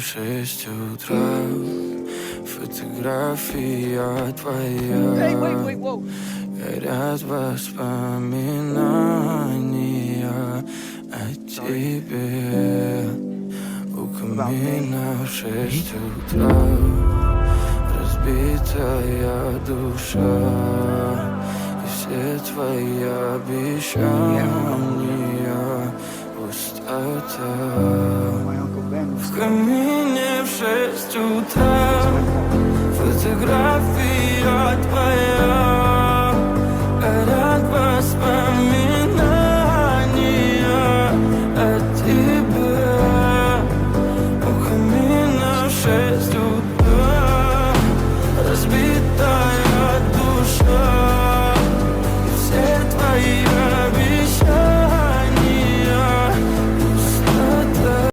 в 6 утра. Фотография твоя. Горят воспоминания о тебе. У камина в 6 утра. Разбитая душа. И все твои обещания. Пустота. В камине в 6 утра. Фотография твоя.